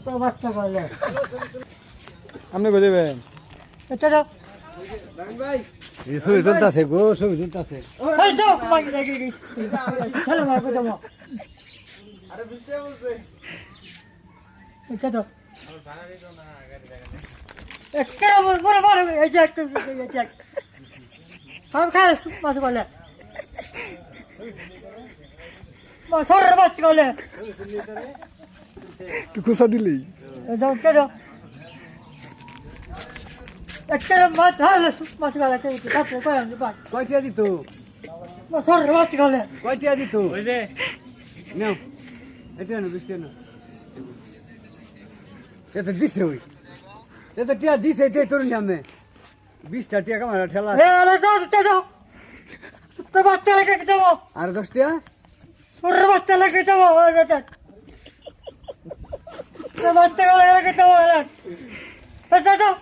তো বাচ্চা বলে আপনি কই দেবেন এটা দাও এই ছবি তুলতাছে গো ছবি তুলতাছে এই দাও মাগি লাগি গেছে চলো মাগো দাও এটা দাও একটা বড় বড় এই যে একটা এই যে সব খায় মাছ বলে মাছের বাচ্চা বলে কি কুসা দিলি দাও কে দাও একটা মাছ হালে মাছ বলে কে তারপরে কই আমি পাই কয়টা দিত মাছের বাচ্চা বলে কয়টা দিত ওই যে নাও এটা না 20 টাকা এটা দিছে ওই এটা টিয়া দিছে এটাই তোর নামে 20টা টিয়া কামারা ঠেলা এ আরে দাও তো বাচ্চা লাগে দাও আর 10 টিয়া ছোট বাচ্চা লাগে দাও এটা তো বাচ্চা লাগে দাও এটা দাও